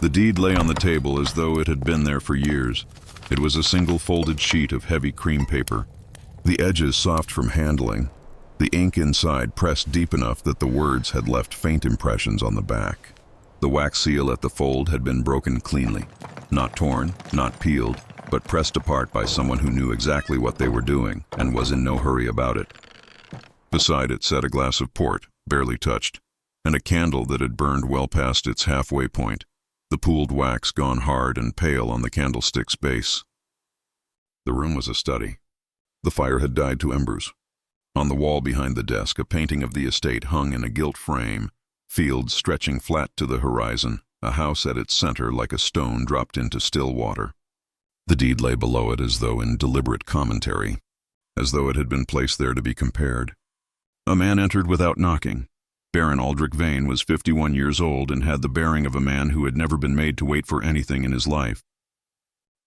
The deed lay on the table as though it had been there for years. It was a single folded sheet of heavy cream paper, the edges soft from handling, the ink inside pressed deep enough that the words had left faint impressions on the back. The wax seal at the fold had been broken cleanly, not torn, not peeled, but pressed apart by someone who knew exactly what they were doing and was in no hurry about it. Beside it sat a glass of port, barely touched, and a candle that had burned well past its halfway point, the pooled wax gone hard and pale on the candlestick's base. The room was a study. The fire had died to embers. On the wall behind the desk, a painting of the estate hung in a gilt frame, fields stretching flat to the horizon, a house at its center like a stone dropped into still water. The deed lay below it as though in deliberate commentary, as though it had been placed there to be compared. A man entered without knocking. Baron Aldrich Vane was 51 years old and had the bearing of a man who had never been made to wait for anything in his life.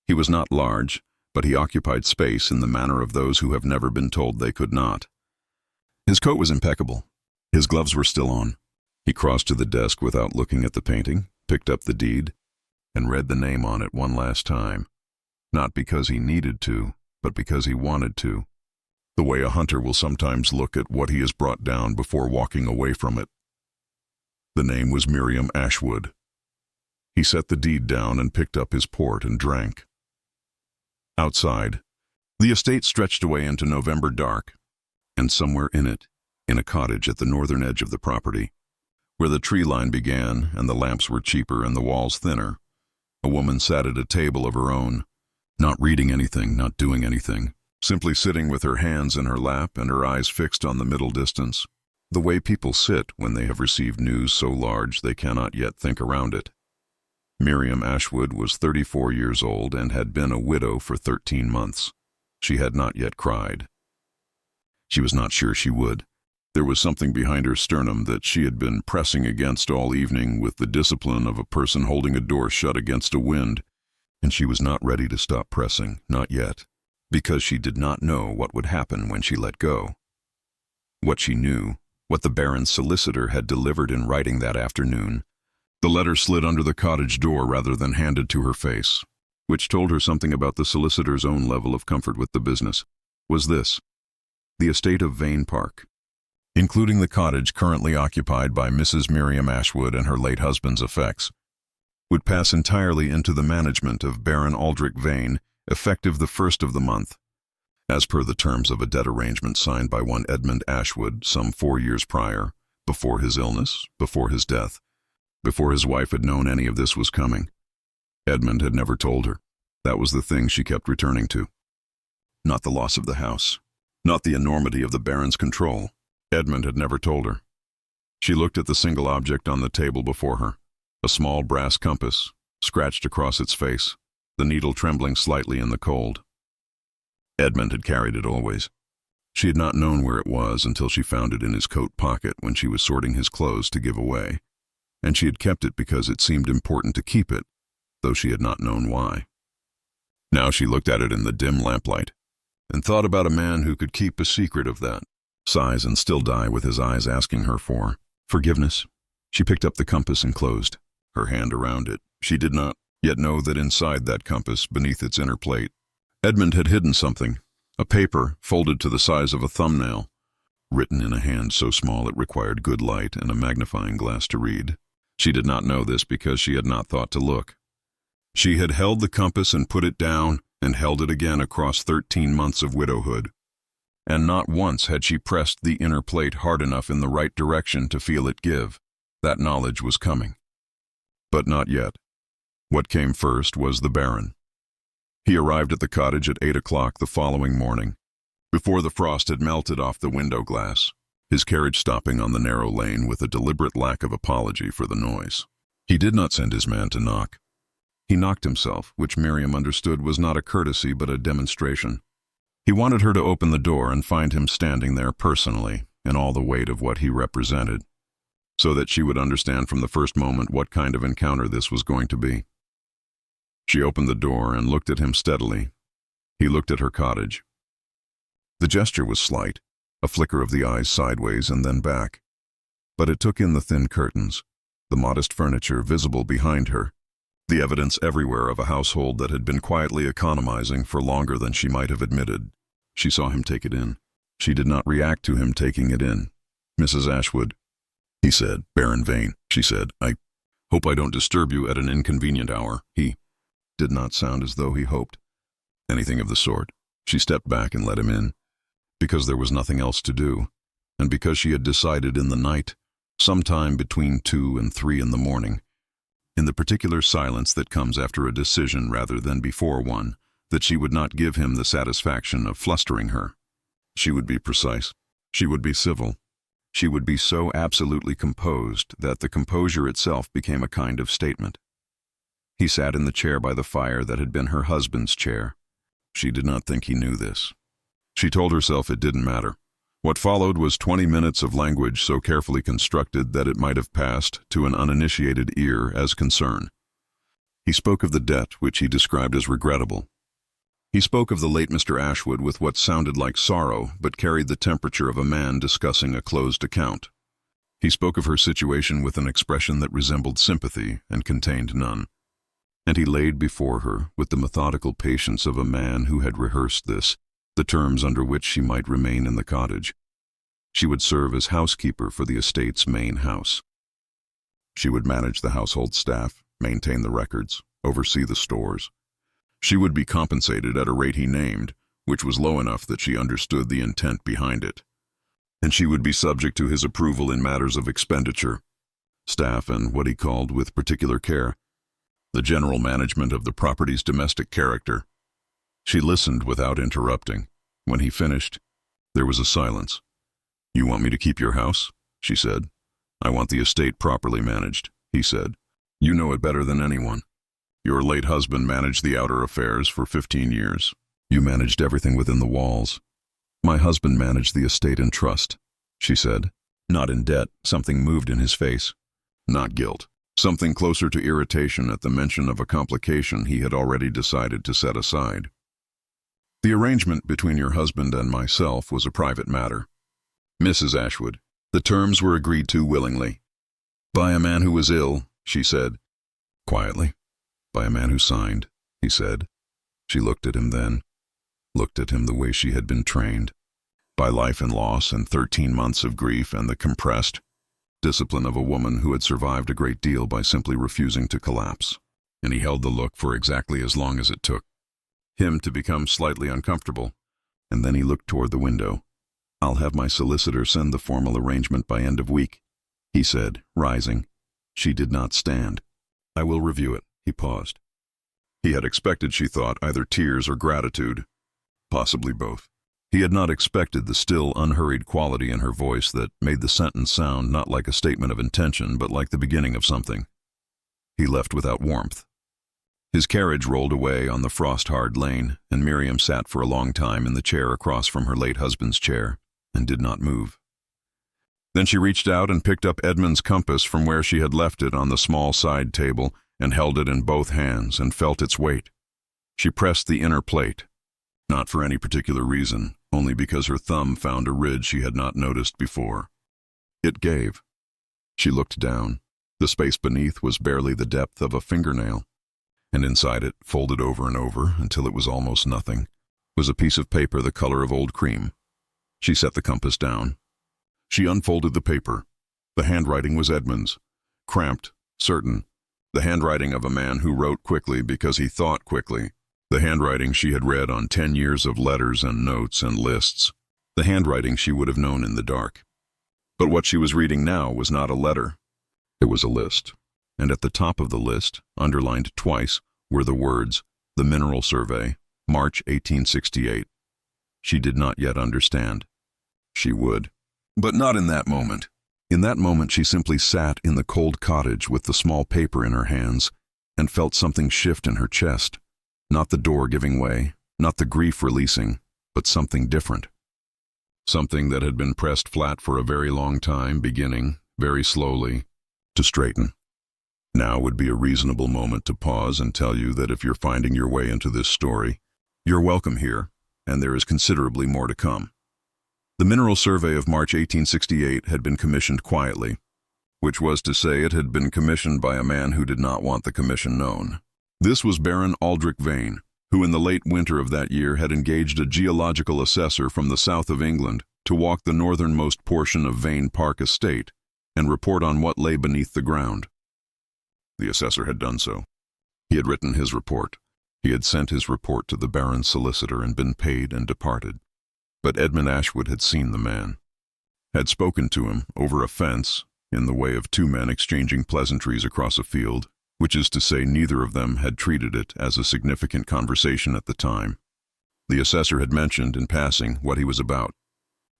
He was not large, but he occupied space in the manner of those who have never been told they could not. His coat was impeccable. His gloves were still on. He crossed to the desk without looking at the painting, picked up the deed, and read the name on it one last time. Not because he needed to, but because he wanted to. The way a hunter will sometimes look at what he has brought down before walking away from it. The name was Miriam Ashwood. He set the deed down and picked up his port and drank. Outside, the estate stretched away into November dark, and somewhere in it, in a cottage at the northern edge of the property, where the tree line began and the lamps were cheaper and the walls thinner, a woman sat at a table of her own, not reading anything, not doing anything, simply sitting with her hands in her lap and her eyes fixed on the middle distance, the way people sit when they have received news so large they cannot yet think around it. Miriam Ashwood was 34 years old and had been a widow for 13 months. She had not yet cried. She was not sure she would. There was something behind her sternum that she had been pressing against all evening with the discipline of a person holding a door shut against a wind, and she was not ready to stop pressing, not yet, because she did not know what would happen when she let go. What she knew, what the Baron's solicitor had delivered in writing that afternoon, the letter slid under the cottage door rather than handed to her face, which told her something about the solicitor's own level of comfort with the business, was this: the estate of Vane Park, including the cottage currently occupied by Mrs. Miriam Ashwood and her late husband's effects, would pass entirely into the management of Baron Aldrich Vane, effective the 1st of the month, as per the terms of a debt arrangement signed by one Edmund Ashwood some 4 years prior, before his illness, before his death, before his wife had known any of this was coming. Edmund had never told her. That was the thing she kept returning to. Not the loss of the house, not the enormity of the Baron's control. Edmund had never told her. She looked at the single object on the table before her, a small brass compass, scratched across its face, the needle trembling slightly in the cold. Edmund had carried it always. She had not known where it was until she found it in his coat pocket when she was sorting his clothes to give away, and she had kept it because it seemed important to keep it, though she had not known why. Now she looked at it in the dim lamplight, and thought about a man who could keep a secret of that, sighs and still die with his eyes asking her for forgiveness. She picked up the compass and closed her hand around it. She did not yet know that inside that compass, beneath its inner plate, Edmund had hidden something, a paper folded to the size of a thumbnail, written in a hand so small it required good light and a magnifying glass to read. She did not know this because she had not thought to look. She had held the compass and put it down and held it again across 13 months of widowhood, and not once had she pressed the inner plate hard enough in the right direction to feel it give. That knowledge was coming. But not yet. What came first was the Baron. He arrived at the cottage at 8 o'clock the following morning, before the frost had melted off the window glass, his carriage stopping on the narrow lane with a deliberate lack of apology for the noise. He did not send his man to knock. He knocked himself, which Miriam understood was not a courtesy but a demonstration. He wanted her to open the door and find him standing there personally, in all the weight of what he represented, so that she would understand from the first moment what kind of encounter this was going to be. She opened the door and looked at him steadily. He looked at her cottage. The gesture was slight, a flicker of the eyes sideways and then back, but it took in the thin curtains, the modest furniture visible behind her, The evidence everywhere of a household that had been quietly economizing for longer than she might have admitted. She saw him take it in. She did not react to him taking it in. "Mrs. Ashwood," he said, barren vein. She said, "I hope I don't disturb you at an inconvenient hour." He did not sound as though he hoped anything of the sort. She stepped back and let him in, because there was nothing else to do, and because she had decided in the night, sometime between 2 and 3 in the morning, in the particular silence that comes after a decision rather than before one, that she would not give him the satisfaction of flustering her. She would be precise. She would be civil. She would be so absolutely composed that the composure itself became a kind of statement. He sat in the chair by the fire that had been her husband's chair. She did not think he knew this. She told herself it didn't matter. What followed was 20 minutes of language so carefully constructed that it might have passed to an uninitiated ear as concern. He spoke of the debt, which he described as regrettable. He spoke of the late Mr. Ashwood with what sounded like sorrow, but carried the temperature of a man discussing a closed account. He spoke of her situation with an expression that resembled sympathy and contained none. And he laid before her, with the methodical patience of a man who had rehearsed this, the terms under which she might remain in the cottage. She would serve as housekeeper for the estate's main house. She would manage the household staff, maintain the records, oversee the stores. She would be compensated at a rate he named, which was low enough that she understood the intent behind it. And she would be subject to his approval in matters of expenditure, staff, and what he called, with particular care, the general management of the property's domestic character. She listened without interrupting. When he finished, there was a silence. "You want me to keep your house?" she said. "I want the estate properly managed," he said. "You know it better than anyone. Your late husband managed the outer affairs for 15 years. You managed everything within the walls." "My husband managed the estate in trust," she said. Not in debt. Something moved in his face. Not guilt. Something closer to irritation at the mention of a complication he had already decided to set aside. "The arrangement between your husband and myself was a private matter, Mrs. Ashwood. The terms were agreed to willingly. By a man who was ill," she said, quietly. "By a man who signed," he said. She looked at him then, looked at him the way she had been trained. "By life and loss and 13 months of grief and the compressed discipline of a woman who had survived a great deal by simply refusing to collapse." And he held the look for exactly as long as it took him to become slightly uncomfortable, and then he looked toward the window. "I'll have my solicitor send the formal arrangement by end of week," he said, rising. She did not stand. "I will review it." He paused. He had expected, she thought, either tears or gratitude, possibly both. He had not expected the still, unhurried quality in her voice that made the sentence sound not like a statement of intention, but like the beginning of something. He left without warmth. His carriage rolled away on the frost-hard lane, and Miriam sat for a long time in the chair across from her late husband's chair, and did not move. Then she reached out and picked up Edmund's compass from where she had left it on the small side table, and held it in both hands and felt its weight. She pressed the inner plate, not for any particular reason, only because her thumb found a ridge she had not noticed before. It gave. She looked down. The space beneath was barely the depth of a fingernail, and inside it, folded over and over until it was almost nothing, was a piece of paper the color of old cream. She set the compass down. She unfolded the paper. The handwriting was Edmund's, cramped, certain, the handwriting of a man who wrote quickly because he thought quickly, the handwriting she had read on 10 years of letters and notes and lists, the handwriting she would have known in the dark. But what she was reading now was not a letter. It was a list, and at the top of the list, underlined twice, were the words, "The Mineral Survey, March 1868. She did not yet understand. She would. But not in that moment. In that moment she simply sat in the cold cottage with the small paper in her hands, and felt something shift in her chest. Not the door giving way, not the grief releasing, but something different. Something that had been pressed flat for a very long time, beginning, very slowly, to straighten. Now would be a reasonable moment to pause and tell you that if you're finding your way into this story, you're welcome here, and there is considerably more to come. The Mineral Survey of March 1868 had been commissioned quietly, which was to say it had been commissioned by a man who did not want the commission known. This was Baron Aldrich Vane, who in the late winter of that year had engaged a geological assessor from the south of England to walk the northernmost portion of Vane Park Estate and report on what lay beneath the ground. The assessor had done so. He had written his report. He had sent his report to the Baron's solicitor and been paid and departed. But Edmund Ashwood had seen the man, had spoken to him over a fence in the way of two men exchanging pleasantries across a field, which is to say neither of them had treated it as a significant conversation at the time. The assessor had mentioned in passing what he was about.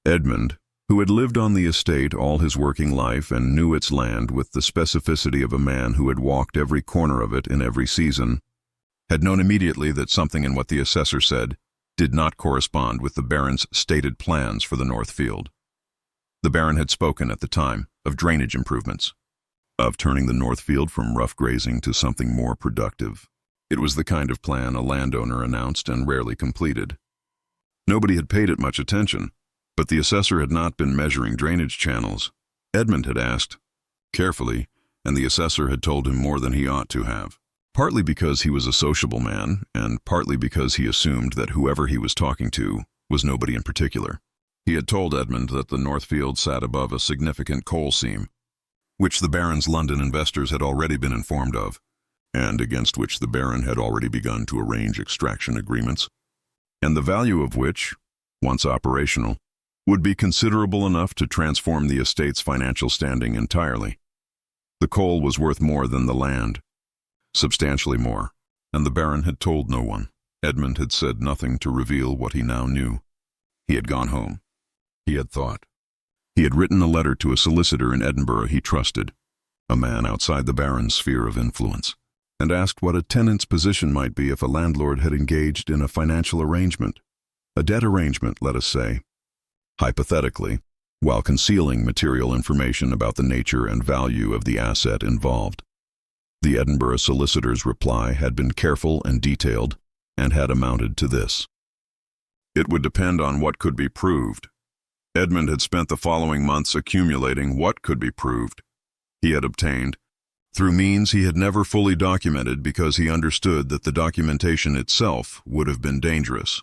Edmund, who had lived on the estate all his working life and knew its land with the specificity of a man who had walked every corner of it in every season, had known immediately that something in what the assessor said did not correspond with the Baron's stated plans for the North Field. The Baron had spoken at the time of drainage improvements, of turning the North Field from rough grazing to something more productive. It was the kind of plan a landowner announced and rarely completed. Nobody had paid it much attention, but the assessor had not been measuring drainage channels. Edmund had asked, carefully, and the assessor had told him more than he ought to have, partly because he was a sociable man, and partly because he assumed that whoever he was talking to was nobody in particular. He had told Edmund that the North Field sat above a significant coal seam, which the Baron's London investors had already been informed of, and against which the Baron had already begun to arrange extraction agreements, and the value of which, once operational, would be considerable enough to transform the estate's financial standing entirely. The coal was worth more than the land, substantially more, and the Baron had told no one. Edmund had said nothing to reveal what he now knew. He had gone home. He had thought. He had written a letter to a solicitor in Edinburgh he trusted, a man outside the Baron's sphere of influence, and asked what a tenant's position might be if a landlord had engaged in a financial arrangement, a debt arrangement, let us say, hypothetically, while concealing material information about the nature and value of the asset involved. The Edinburgh solicitor's reply had been careful and detailed, and had amounted to this. It would depend on what could be proved. Edmund had spent the following months accumulating what could be proved. He had obtained, through means he had never fully documented because he understood that the documentation itself would have been dangerous,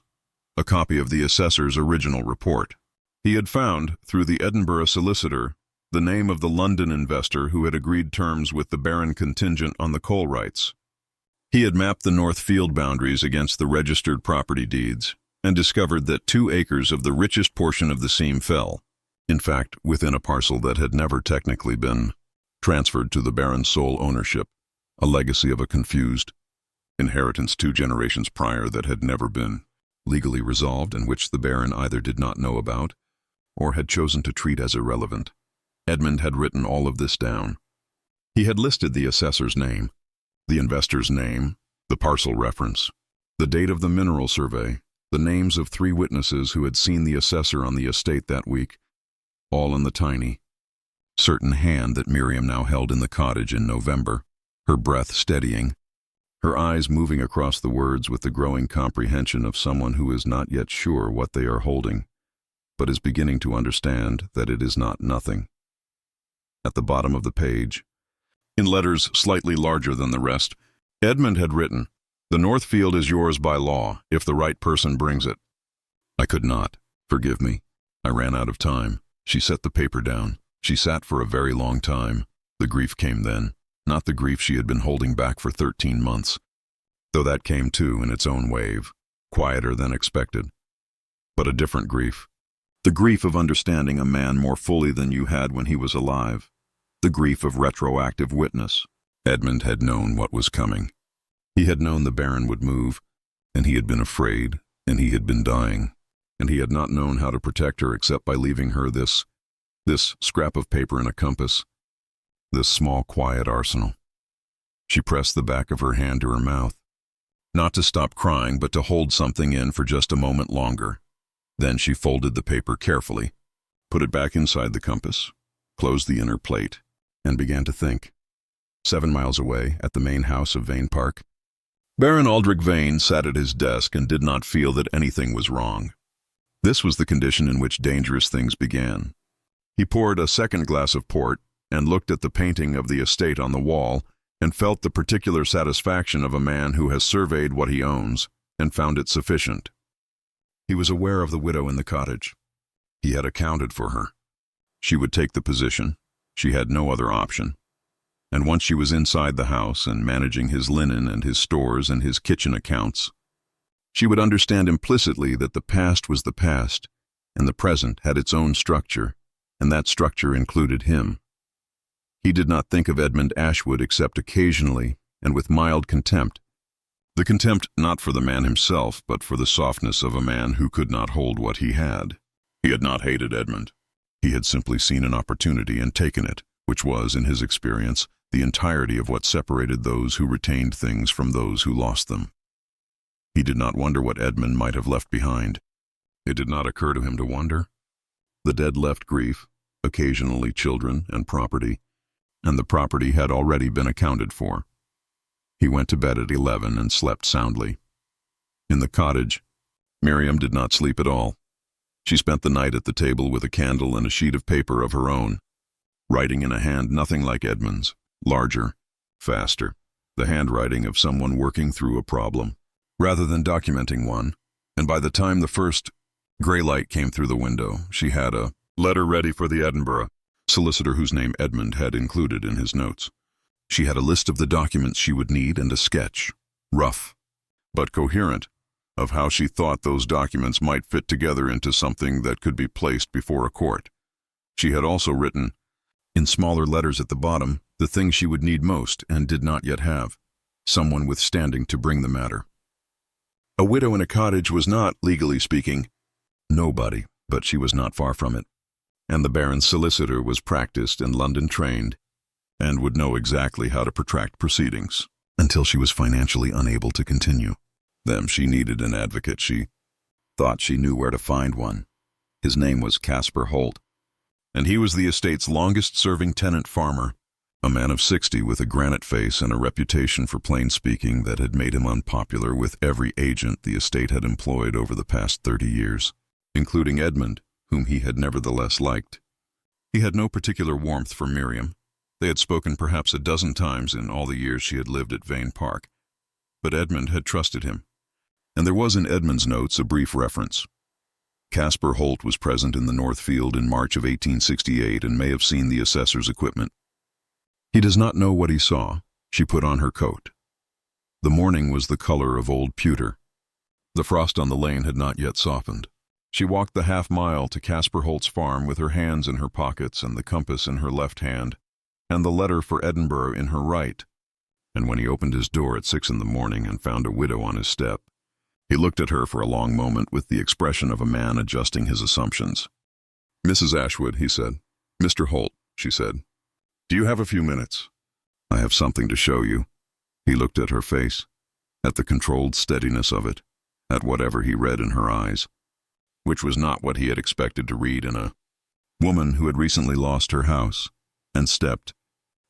a copy of the assessor's original report. He had found, through the Edinburgh solicitor, the name of the London investor who had agreed terms with the Baron contingent on the coal rights. He had mapped the North Field boundaries against the registered property deeds and discovered that 2 acres of the richest portion of the seam fell, in fact, within a parcel that had never technically been transferred to the Baron's sole ownership, a legacy of a confused inheritance 2 generations prior that had never been legally resolved and which the Baron either did not know about or had chosen to treat as irrelevant. Edmund had written all of this down. He had listed the assessor's name, the investor's name, the parcel reference, the date of the mineral survey, the names of 3 witnesses who had seen the assessor on the estate that week, all in the tiny, certain hand that Miriam now held in the cottage in November, her breath steadying, her eyes moving across the words with the growing comprehension of someone who is not yet sure what they are holding, but is beginning to understand that it is not nothing. At the bottom of the page, in letters slightly larger than the rest, Edmund had written, "The North Field is yours by law, if the right person brings it." I could not. Forgive me. I ran out of time. She set the paper down. She sat for a very long time. The grief came then, not the grief she had been holding back for 13 months, though that came too in its own wave, quieter than expected. But a different grief. The grief of understanding a man more fully than you had when he was alive. The grief of retroactive witness. Edmund had known what was coming. He had known the Baron would move, and he had been afraid, and he had been dying, and he had not known how to protect her except by leaving her this scrap of paper and a compass, this small quiet arsenal. She pressed the back of her hand to her mouth, not to stop crying but to hold something in for just a moment longer. Then she folded the paper carefully, put it back inside the compass, closed the inner plate, and began to think. 7 miles away, at the main house of Vane Park, Baron Aldrich Vane sat at his desk and did not feel that anything was wrong. This was the condition in which dangerous things began. He poured a second glass of port and looked at the painting of the estate on the wall and felt the particular satisfaction of a man who has surveyed what he owns and found it sufficient. He was aware of the widow in the cottage. He had accounted for her. She would take the position. She had no other option. And once she was inside the house and managing his linen and his stores and his kitchen accounts, she would understand implicitly that the past was the past, and the present had its own structure, and that structure included him. He did not think of Edmund Ashwood except occasionally and with mild contempt. The contempt not for the man himself, but for the softness of a man who could not hold what he had. He had not hated Edmund. He had simply seen an opportunity and taken it, which was, in his experience, the entirety of what separated those who retained things from those who lost them. He did not wonder what Edmund might have left behind. It did not occur to him to wonder. The dead left grief, occasionally children and property, and the property had already been accounted for. He went to bed at 11 and slept soundly. In the cottage, Miriam did not sleep at all. She spent the night at the table with a candle and a sheet of paper of her own, writing in a hand nothing like Edmund's, larger, faster, the handwriting of someone working through a problem, rather than documenting one, and by the time the first gray light came through the window, she had a letter ready for the Edinburgh solicitor whose name Edmund had included in his notes. She had a list of the documents she would need and a sketch, rough, but coherent, of how she thought those documents might fit together into something that could be placed before a court. She had also written, in smaller letters at the bottom, the things she would need most and did not yet have, someone with standing to bring the matter. A widow in a cottage was not, legally speaking, nobody, but she was not far from it. And the Baron's solicitor was practiced and London trained, and would know exactly how to protract proceedings, until she was financially unable to continue. Then she needed an advocate. She thought she knew where to find one. His name was Caspar Holt, and he was the estate's longest-serving tenant farmer, a man of 60 with a granite face and a reputation for plain speaking that had made him unpopular with every agent the estate had employed over the past 30 years, including Edmund, whom he had nevertheless liked. He had no particular warmth for Miriam. They had spoken perhaps a dozen times in all the years she had lived at Vane Park, but Edmund had trusted him, and there was in Edmund's notes a brief reference. Caspar Holt was present in the North Field in March of 1868 and may have seen the assessor's equipment. He does not know what he saw. She put on her coat. The morning was the color of old pewter. The frost on the lane had not yet softened. She walked the half-mile to Caspar Holt's farm with her hands in her pockets and the compass in her left hand, and the letter for Edinburgh in her right. And when he opened his door at 6 in the morning and found a widow on his step, he looked at her for a long moment with the expression of a man adjusting his assumptions. "Mrs. Ashwood," he said. "Mr. Holt," she said. "Do you have a few minutes?" "I have something to show you." He looked at her face, at the controlled steadiness of it, at whatever he read in her eyes, which was not what he had expected to read in a woman who had recently lost her house, and stepped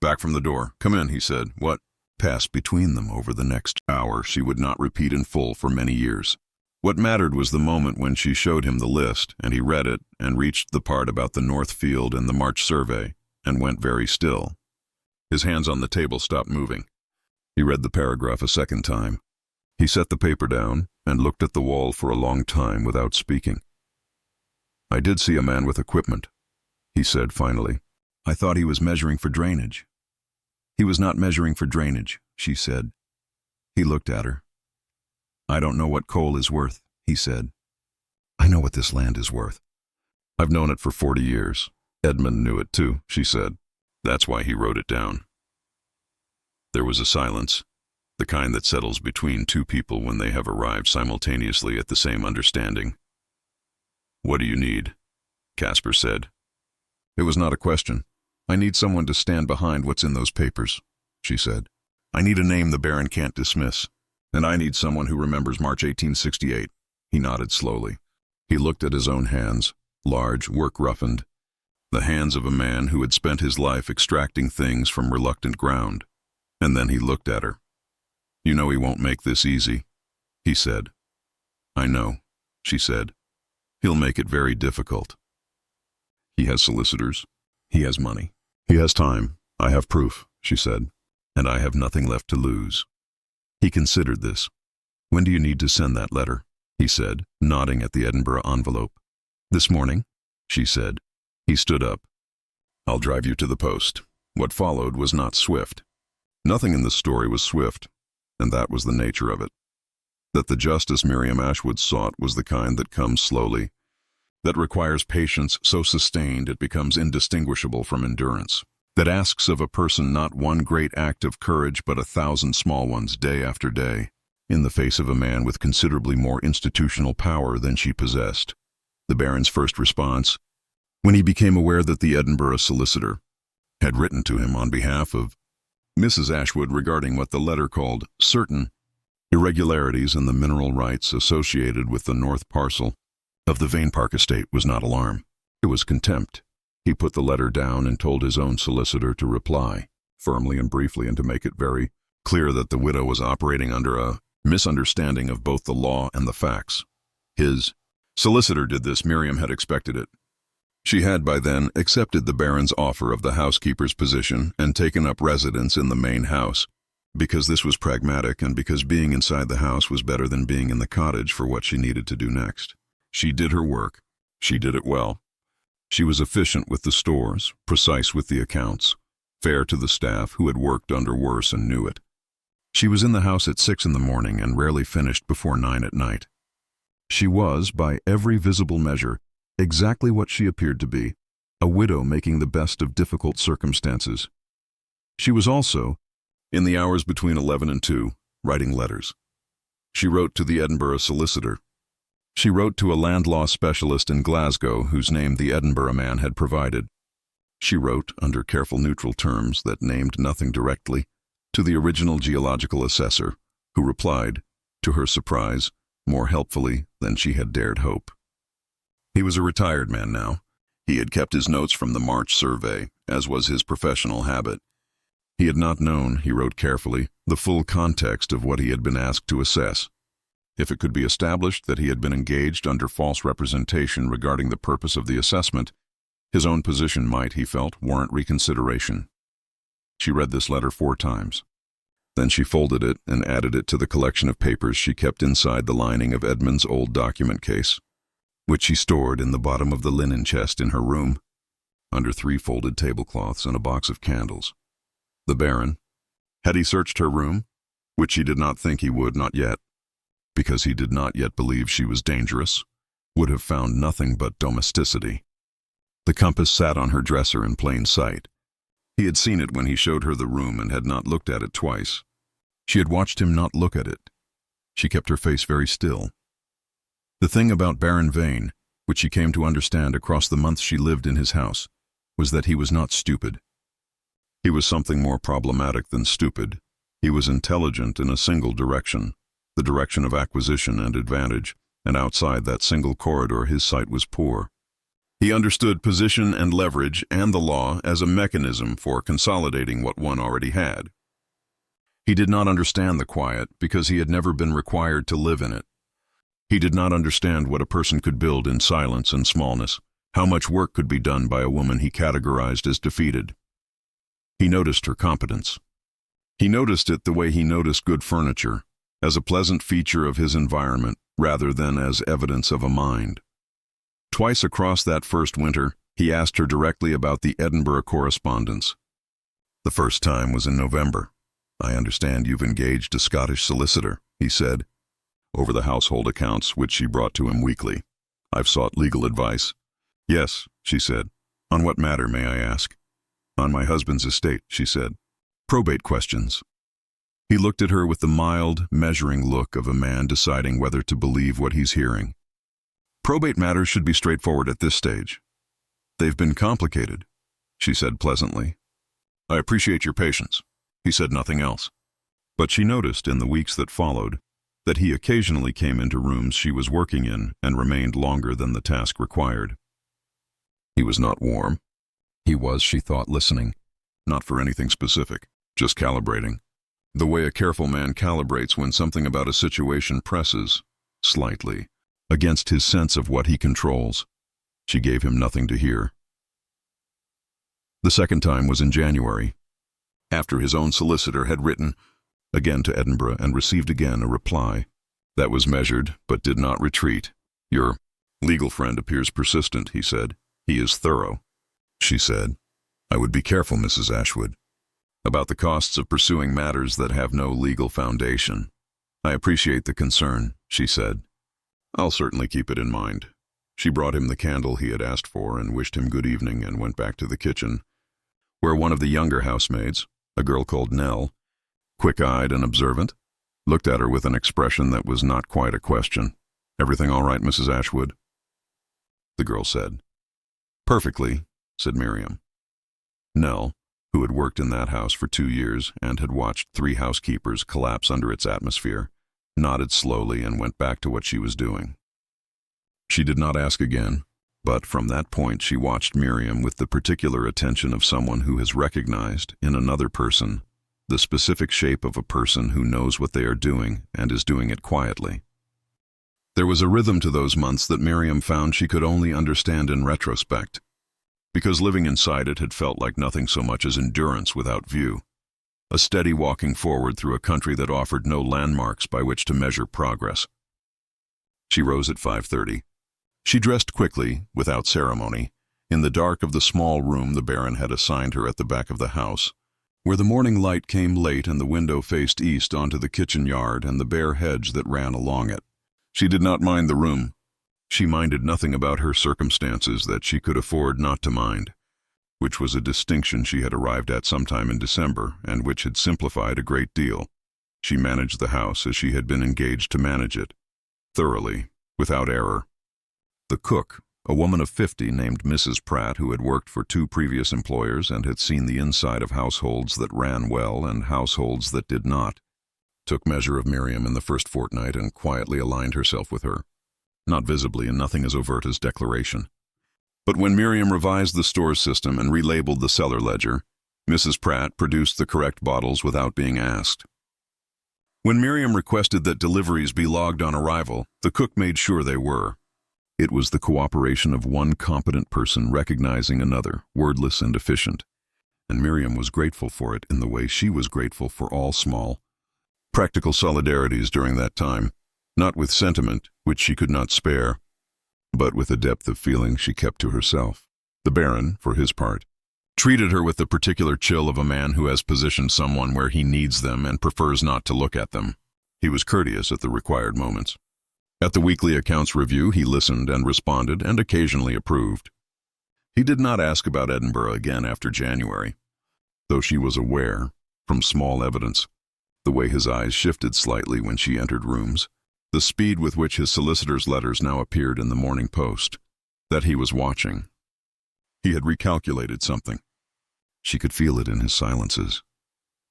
back from the door. "Come in," he said. What passed between them over the next hour she would not repeat in full for many years. What mattered was the moment when she showed him the list, and he read it, and reached the part about the North Field and the March survey, and went very still. His hands on the table stopped moving. He read the paragraph a second time. He set the paper down and looked at the wall for a long time without speaking. "I did see a man with equipment," he said finally. "I thought he was measuring for drainage." "He was not measuring for drainage," she said. He looked at her. "I don't know what coal is worth," he said. "I know what this land is worth. I've known it for 40 years. Edmund knew it too," she said. "That's why he wrote it down." There was a silence, the kind that settles between two people when they have arrived simultaneously at the same understanding. "What do you need?" Caspar said. It was not a question. "I need someone to stand behind what's in those papers," she said. "I need a name the Baron can't dismiss, and I need someone who remembers March 1868. He nodded slowly. He looked at his own hands, large, work-roughened, the hands of a man who had spent his life extracting things from reluctant ground. And then he looked at her. "You know he won't make this easy," he said. "I know," she said. "He'll make it very difficult. He has solicitors. He has money. He has time. I have proof," she said. and I have nothing left to lose. He considered this. When do you need to send that letter? He said, nodding at the Edinburgh envelope. This morning, she said. He stood up. I'll drive you to the post. What followed was not swift. Nothing in this story was swift, and that was the nature of it. That the justice Miriam Ashwood sought was the kind that comes slowly, that requires patience so sustained it becomes indistinguishable from endurance, that asks of a person not one great act of courage but 1,000 small ones day after day, in the face of a man with considerably more institutional power than she possessed. The Baron's first response, when he became aware that the Edinburgh solicitor had written to him on behalf of Mrs. Ashwood regarding what the letter called certain irregularities in the mineral rights associated with the north parcel of the Vane Park estate, was not alarm. It was contempt. He put the letter down and told his own solicitor to reply, firmly and briefly, and to make it very clear that the widow was operating under a misunderstanding of both the law and the facts. His solicitor did this. Miriam had expected it. She had by then accepted the Baron's offer of the housekeeper's position and taken up residence in the main house, because this was pragmatic and because being inside the house was better than being in the cottage for what she needed to do next. She did her work. She did it well. She was efficient with the stores, precise with the accounts, fair to the staff who had worked under worse and knew it. She was in the house at 6 in the morning and rarely finished before 9 at night. She was, by every visible measure, exactly what she appeared to be, a widow making the best of difficult circumstances. She was also, in the hours between 11 and 2, writing letters. She wrote to the Edinburgh solicitor. She wrote to a land law specialist in Glasgow whose name the Edinburgh man had provided. She wrote, under careful neutral terms that named nothing directly, to the original geological assessor, who replied, to her surprise, more helpfully than she had dared hope. He was a retired man now. He had kept his notes from the March survey, as was his professional habit. He had not known, he wrote carefully, the full context of what he had been asked to assess. If it could be established that he had been engaged under false representation regarding the purpose of the assessment, his own position might, he felt, warrant reconsideration. She read this letter 4 times. Then she folded it and added it to the collection of papers she kept inside the lining of Edmund's old document case, which she stored in the bottom of the linen chest in her room, under 3 folded tablecloths and a box of candles. The Baron, had he searched her room, which he did not think he would, not yet, because he did not yet believe she was dangerous, would have found nothing but domesticity. The compass sat on her dresser in plain sight. He had seen it when he showed her the room and had not looked at it twice. She had watched him not look at it. She kept her face very still. The thing about Baron Vane, which she came to understand across the months she lived in his house, was that he was not stupid. He was something more problematic than stupid. He was intelligent in a single direction, the direction of acquisition and advantage, and outside that single corridor his sight was poor. He understood position and leverage and the law as a mechanism for consolidating what one already had. He did not understand the quiet because he had never been required to live in it. He did not understand what a person could build in silence and smallness, how much work could be done by a woman he categorized as defeated. He noticed her competence. He noticed it the way he noticed good furniture, as a pleasant feature of his environment rather than as evidence of a mind. Twice across that first winter, he asked her directly about the Edinburgh correspondence. The first time was in November. "I understand you've engaged a Scottish solicitor," he said, over the household accounts which she brought to him weekly. "I've sought legal advice." "Yes," she said. "On what matter, may I ask?" "On my husband's estate," she said. "Probate questions." He looked at her with the mild, measuring look of a man deciding whether to believe what he's hearing. "Probate matters should be straightforward at this stage." "They've been complicated," she said pleasantly. "I appreciate your patience." He said nothing else. But she noticed in the weeks that followed that he occasionally came into rooms she was working in and remained longer than the task required. He was not warm. He was, she thought, listening, not for anything specific, just calibrating. The way a careful man calibrates when something about a situation presses, slightly, against his sense of what he controls. She gave him nothing to hear. The second time was in January. after his own solicitor had written again to Edinburgh and received again a reply that was measured but did not retreat. "Your legal friend appears persistent," he said. "He is thorough." She said, "I would be careful, Mrs. Ashwood, about the costs of pursuing matters that have no legal foundation." "I appreciate the concern," she said. "I'll certainly keep it in mind." She brought him the candle he had asked for and wished him good evening and went back to the kitchen, where one of the younger housemaids, a girl called Nell, quick-eyed and observant, looked at her with an expression that was not quite a question. "Everything all right, Mrs. Ashwood?" The girl said. "Perfectly," said Miriam. Nell, who had worked in that house for 2 years and had watched 3 housekeepers collapse under its atmosphere, nodded slowly and went back to what she was doing. She did not ask again, but from that point she watched Miriam with the particular attention of someone who has recognized, in another person, the specific shape of a person who knows what they are doing and is doing it quietly. There was a rhythm to those months that Miriam found she could only understand in retrospect, because living inside it had felt like nothing so much as endurance without view, a steady walking forward through a country that offered no landmarks by which to measure progress. She rose at 5:30. She dressed quickly, without ceremony, in the dark of the small room the Baron had assigned her at the back of the house, where the morning light came late and the window faced east onto the kitchen yard and the bare hedge that ran along it. She did not mind the room. She minded nothing about her circumstances that she could afford not to mind, which was a distinction she had arrived at sometime in December and which had simplified a great deal. She managed the house as she had been engaged to manage it, thoroughly, without error. The cook, a woman of 50 named Mrs. Pratt, who had worked for 2 previous employers and had seen the inside of households that ran well and households that did not, took measure of Miriam in the first fortnight and quietly aligned herself with her, not visibly and nothing as overt as declaration. But when Miriam revised the store system and relabeled the cellar ledger, Mrs. Pratt produced the correct bottles without being asked. When Miriam requested that deliveries be logged on arrival, the cook made sure they were. It was the cooperation of one competent person recognizing another, wordless and efficient, and Miriam was grateful for it in the way she was grateful for all small, practical solidarities during that time, not with sentiment, which she could not spare, but with a depth of feeling she kept to herself. The Baron, for his part, treated her with the particular chill of a man who has positioned someone where he needs them and prefers not to look at them. He was courteous at the required moments. At the weekly accounts review, he listened and responded and occasionally approved. He did not ask about Edinburgh again after January, though she was aware, from small evidence, the way his eyes shifted slightly when she entered rooms, the speed with which his solicitor's letters now appeared in the Morning Post, that he was watching. He had recalculated something. She could feel it in his silences.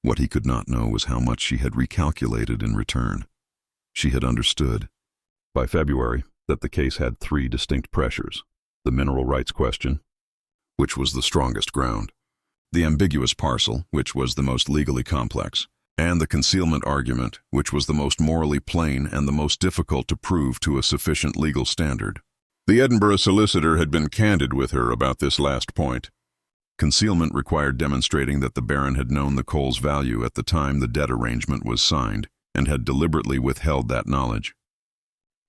What he could not know was how much she had recalculated in return. She had understood, by February, that the case had 3 distinct pressures: the mineral rights question, which was the strongest ground, the ambiguous parcel, which was the most legally complex, and the concealment argument, which was the most morally plain and the most difficult to prove to a sufficient legal standard. The Edinburgh solicitor had been candid with her about this last point. Concealment required demonstrating that the Baron had known the coal's value at the time the debt arrangement was signed and had deliberately withheld that knowledge.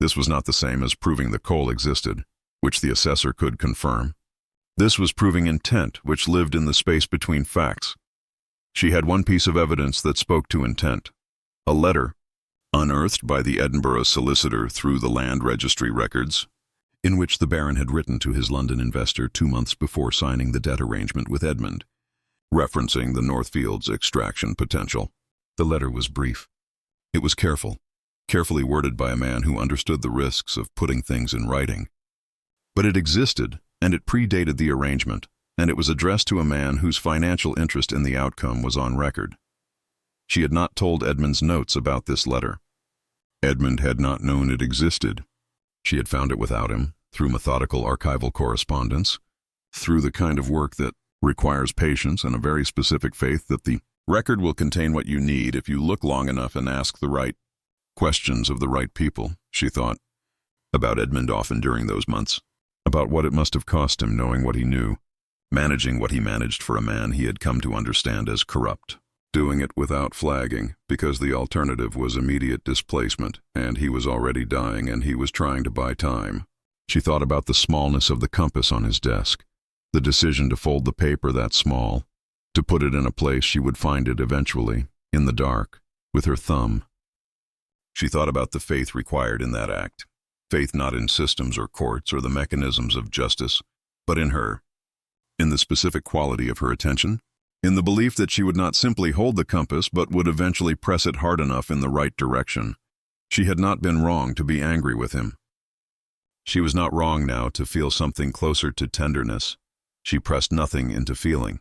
This was not the same as proving the coal existed, which the assessor could confirm. This was proving intent, which lived in the space between facts. She had one piece of evidence that spoke to intent: a letter, unearthed by the Edinburgh solicitor through the land registry records, in which the Baron had written to his London investor 2 months before signing the debt arrangement with Edmund, referencing the Northfields extraction potential. The letter was brief. It was carefully worded by a man who understood the risks of putting things in writing. But it existed, and it predated the arrangement, and it was addressed to a man whose financial interest in the outcome was on record. She had not told Edmund's notes about this letter. Edmund had not known it existed. She had found it without him, through methodical archival correspondence, through the kind of work that requires patience and a very specific faith that the record will contain what you need if you look long enough and ask the right questions of the right people, she thought, about Edmund often during those months, about what it must have cost him knowing what he knew, managing what he managed for a man he had come to understand as corrupt, doing it without flagging, because the alternative was immediate displacement, and he was already dying and he was trying to buy time. She thought about the smallness of the compass on his desk, the decision to fold the paper that small, to put it in a place she would find it eventually, in the dark, with her thumb. She thought about the faith required in that act, faith not in systems or courts or the mechanisms of justice, but in her, in the specific quality of her attention, in the belief that she would not simply hold the compass but would eventually press it hard enough in the right direction. She had not been wrong to be angry with him. She was not wrong now to feel something closer to tenderness. She pressed nothing into feeling.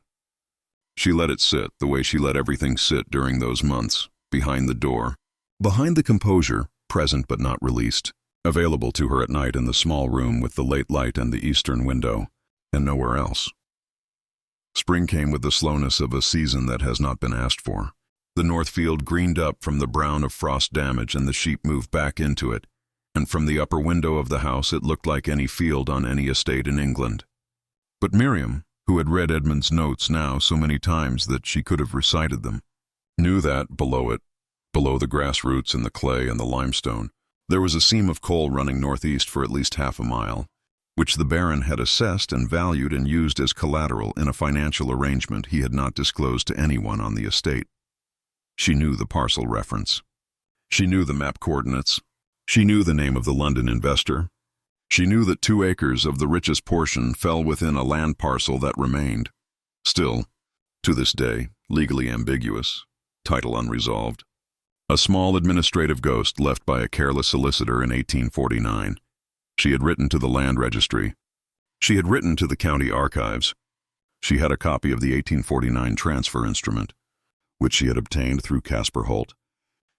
She let it sit the way she let everything sit during those months, behind the door. Behind the composure, present but not released, available to her at night in the small room with the late light and the eastern window, and nowhere else. Spring came with the slowness of a season that has not been asked for. The north field greened up from the brown of frost damage and the sheep moved back into it, and from the upper window of the house it looked like any field on any estate in England. But Miriam, who had read Edmund's notes now so many times that she could have recited them, knew that below it, below the grass roots and the clay and the limestone, there was a seam of coal running northeast for at least half a mile, which the Baron had assessed and valued and used as collateral in a financial arrangement he had not disclosed to anyone on the estate. She knew the parcel reference. She knew the map coordinates. She knew the name of the London investor. She knew that 2 acres of the richest portion fell within a land parcel that remained, still, to this day, legally ambiguous, title unresolved. A small administrative ghost left by a careless solicitor in 1849. She had written to the land registry. She had written to the county archives. She had a copy of the 1849 transfer instrument, which she had obtained through Caspar Holt,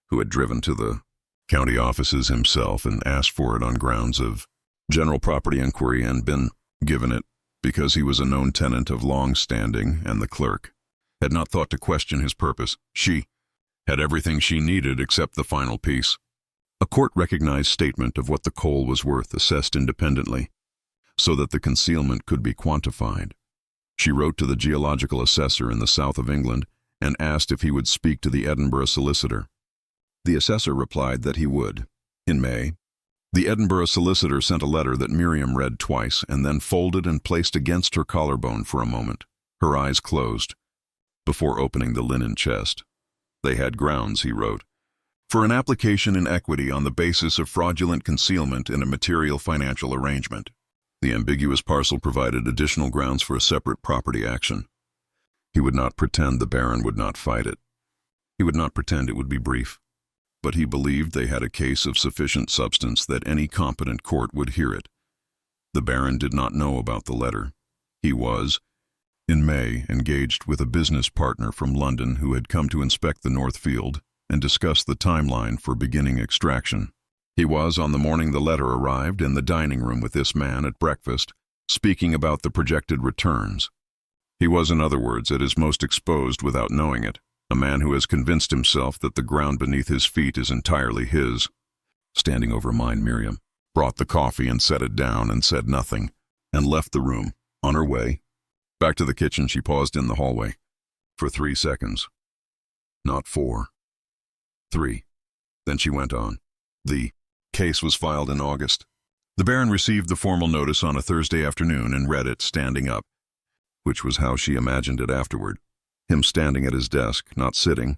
who had driven to the county offices himself and asked for it on grounds of general property inquiry and been given it because he was a known tenant of long standing and the clerk had not thought to question his purpose. She had everything she needed except the final piece. A court-recognized statement of what the coal was worth assessed independently, so that the concealment could be quantified. She wrote to the geological assessor in the south of England and asked if he would speak to the Edinburgh solicitor. The assessor replied that he would. In May, the Edinburgh solicitor sent a letter that Miriam read twice and then folded and placed against her collarbone for a moment, her eyes closed, before opening the linen chest. They had grounds, he wrote, for an application in equity on the basis of fraudulent concealment in a material financial arrangement. The ambiguous parcel provided additional grounds for a separate property action. He would not pretend the Baron would not fight it. He would not pretend it would be brief. But he believed they had a case of sufficient substance that any competent court would hear it. The Baron did not know about the letter. He was, in May, engaged with a business partner from London who had come to inspect the North Field and discuss the timeline for beginning extraction. He was, on the morning the letter arrived, in the dining room with this man at breakfast, speaking about the projected returns. He was, in other words, at his most exposed without knowing it, a man who has convinced himself that the ground beneath his feet is entirely his. Standing over mine, Miriam brought the coffee and set it down and said nothing, and left the room, on her way. Back to the kitchen, she paused in the hallway. For 3 seconds. Not 4. 3. Then she went on. The case was filed in August. The Baron received the formal notice on a Thursday afternoon and read it standing up, which was how she imagined it afterward. Him standing at his desk, not sitting.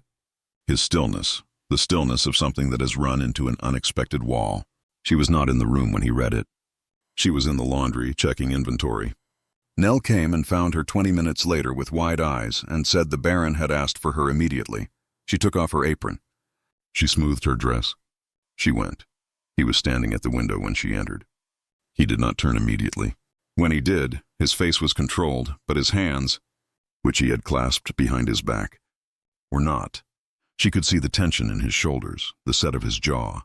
His stillness, the stillness of something that has run into an unexpected wall. She was not in the room when he read it. She was in the laundry, checking inventory. Nell came and found her 20 minutes later with wide eyes and said the Baron had asked for her immediately. She took off her apron. She smoothed her dress. She went. He was standing at the window when she entered. He did not turn immediately. When he did, his face was controlled, but his hands, which he had clasped behind his back, were not. She could see the tension in his shoulders, the set of his jaw,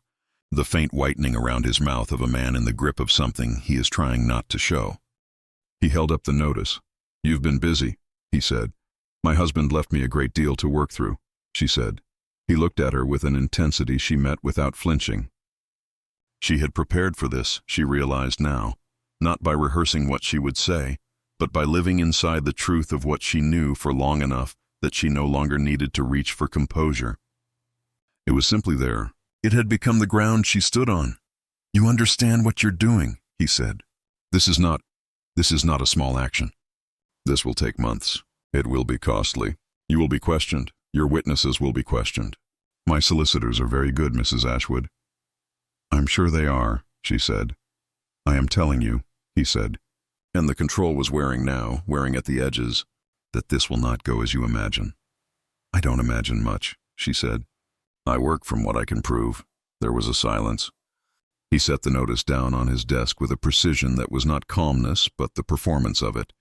the faint whitening around his mouth of a man in the grip of something he is trying not to show. He held up the notice. "You've been busy," he said. "My husband left me a great deal to work through," she said. He looked at her with an intensity she met without flinching. She had prepared for this, she realized now, not by rehearsing what she would say, but by living inside the truth of what she knew for long enough that she no longer needed to reach for composure. It was simply there. It had become the ground she stood on. "You understand what you're doing," he said. This is not a small action. This will take months. It will be costly. You will be questioned. Your witnesses will be questioned. My solicitors are very good, Mrs. Ashwood." "I'm sure they are," she said. "I am telling you," he said, and the control was wearing at the edges, "that this will not go as you imagine." "I don't imagine much," she said. "I work from what I can prove." There was a silence. He set the notice down on his desk with a precision that was not calmness, but the performance of it.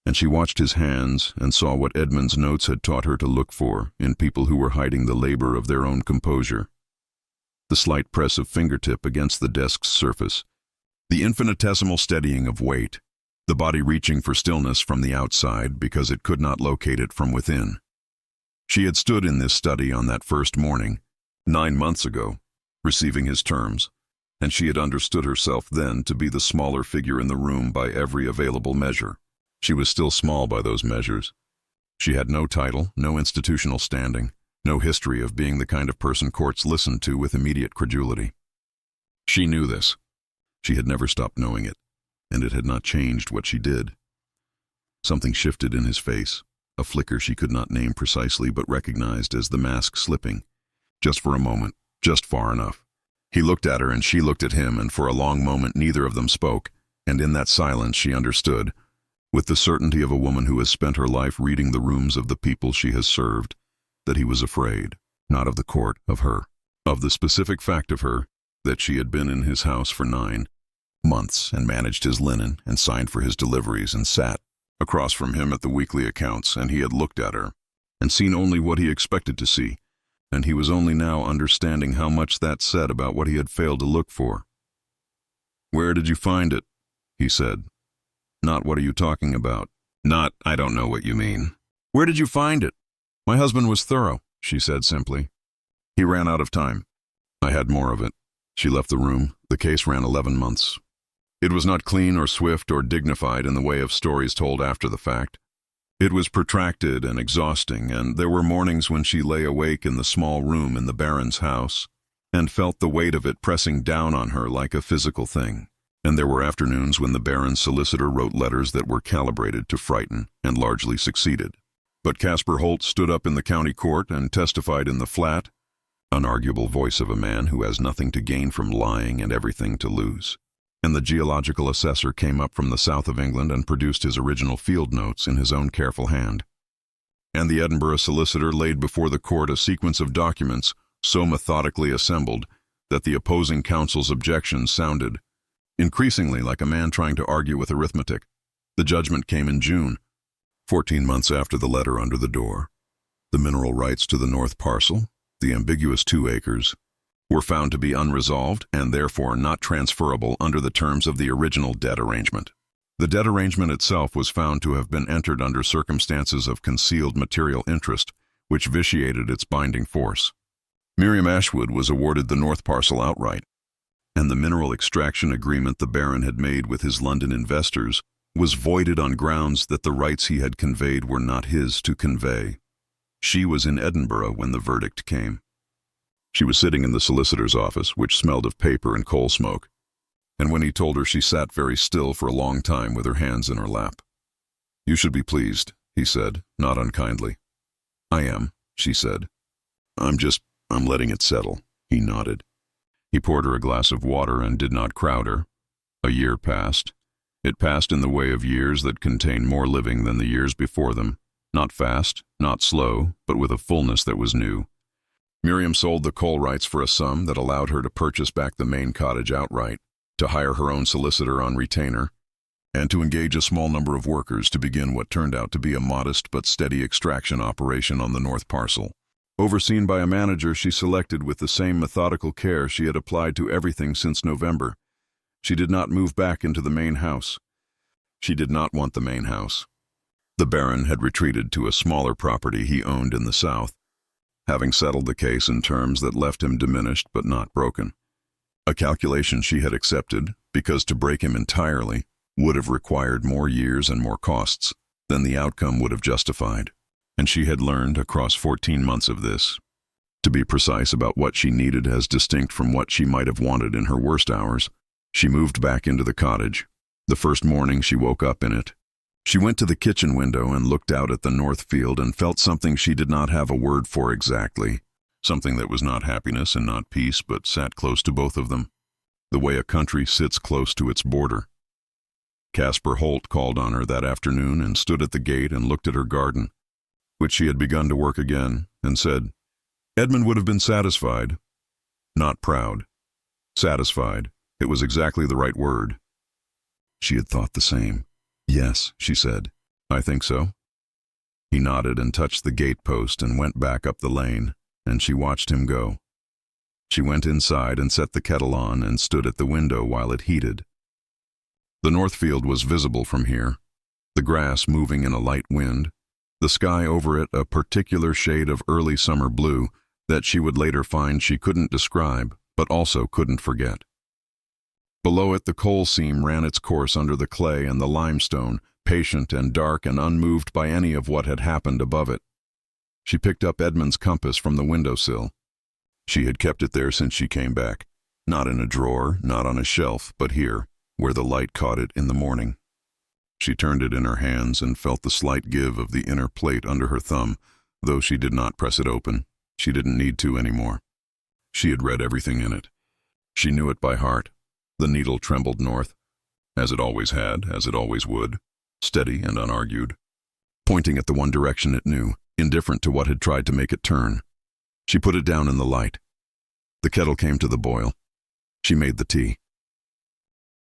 And she watched his hands and saw what Edmund's notes had taught her to look for in people who were hiding the labor of their own composure. The slight press of fingertip against the desk's surface, the infinitesimal steadying of weight, the body reaching for stillness from the outside because it could not locate it from within. She had stood in this study on that first morning, 9 months ago, receiving his terms, and she had understood herself then to be the smaller figure in the room by every available measure. She was still small by those measures. She had no title, no institutional standing, no history of being the kind of person courts listened to with immediate credulity. She knew this. She had never stopped knowing it, and it had not changed what she did. Something shifted in his face, a flicker she could not name precisely but recognized as the mask slipping. Just for a moment, just far enough. He looked at her and she looked at him, and for a long moment neither of them spoke, and in that silence she understood, with the certainty of a woman who has spent her life reading the rooms of the people she has served, that he was afraid, not of the court, of her, of the specific fact of her, that she had been in his house for 9 months and managed his linen and signed for his deliveries and sat across from him at the weekly accounts, and he had looked at her and seen only what he expected to see, and he was only now understanding how much that said about what he had failed to look for. "Where did you find it?" he said. Not "what are you talking about?" Not "I don't know what you mean." "Where did you find it?" "My husband was thorough," she said simply. "He ran out of time. I had more of it." She left the room. The case ran 11 months. It was not clean or swift or dignified in the way of stories told after the fact. It was protracted and exhausting, and there were mornings when she lay awake in the small room in the Baron's house and felt the weight of it pressing down on her like a physical thing. And there were afternoons when the Baron's solicitor wrote letters that were calibrated to frighten and largely succeeded. But Caspar Holt stood up in the county court and testified in the flat, unarguable voice of a man who has nothing to gain from lying and everything to lose. And the geological assessor came up from the south of England and produced his original field notes in his own careful hand. And the Edinburgh solicitor laid before the court a sequence of documents so methodically assembled that the opposing counsel's objections sounded increasingly like a man trying to argue with arithmetic. The judgment came in June, 14 months after the letter under the door. The mineral rights to the north parcel, the ambiguous 2 acres, were found to be unresolved and therefore not transferable under the terms of the original deed arrangement. The deed arrangement itself was found to have been entered under circumstances of concealed material interest, which vitiated its binding force. Miriam Ashwood was awarded the north parcel outright, and the mineral extraction agreement the Baron had made with his London investors was voided on grounds that the rights he had conveyed were not his to convey. She was in Edinburgh when the verdict came. She was sitting in the solicitor's office, which smelled of paper and coal smoke, and when he told her she sat very still for a long time with her hands in her lap. "You should be pleased," he said, not unkindly. "I am," she said. I'm letting it settle." He nodded. He poured her a glass of water and did not crowd her. A year passed. It passed in the way of years that contain more living than the years before them, not fast, not slow, but with a fullness that was new. Miriam sold the coal rights for a sum that allowed her to purchase back the main cottage outright, to hire her own solicitor on retainer, and to engage a small number of workers to begin what turned out to be a modest but steady extraction operation on the north parcel. Overseen by a manager she selected with the same methodical care she had applied to everything since November. She did not move back into the main house. She did not want the main house. The Baron had retreated to a smaller property he owned in the south, having settled the case in terms that left him diminished but not broken. A calculation she had accepted, because to break him entirely would have required more years and more costs than the outcome would have justified. and she had learned across 14 months of this to be precise about what she needed as distinct from what she might have wanted in her worst hours. She moved back into the cottage. The first morning she woke up in it. She went to the kitchen window and looked out at the north field and felt something she did not have a word for exactly. Something that was not happiness and not peace, but sat close to both of them, the way a country sits close to its border. Caspar Holt called on her that afternoon and stood at the gate and looked at her garden, which she had begun to work again, and said, Edmund would have been satisfied. Not proud. Satisfied. It was exactly the right word. She had thought the same. Yes, she said. I think so. He nodded and touched the gate post and went back up the lane, and she watched him go. She went inside and set the kettle on and stood at the window while it heated. The north field was visible from here, the grass moving in a light wind, the sky over it a particular shade of early summer blue that she would later find she couldn't describe, but also couldn't forget. Below it the coal seam ran its course under the clay and the limestone, patient and dark and unmoved by any of what had happened above it. She picked up Edmund's compass from the windowsill. She had kept it there since she came back, not in a drawer, not on a shelf, but here, where the light caught it in the morning. She turned it in her hands and felt the slight give of the inner plate under her thumb, though she did not press it open. She didn't need to anymore. She had read everything in it. She knew it by heart. The needle trembled north, as it always had, as it always would, steady and unargued, pointing at the one direction it knew, indifferent to what had tried to make it turn. She put it down in the light. The kettle came to the boil. She made the tea.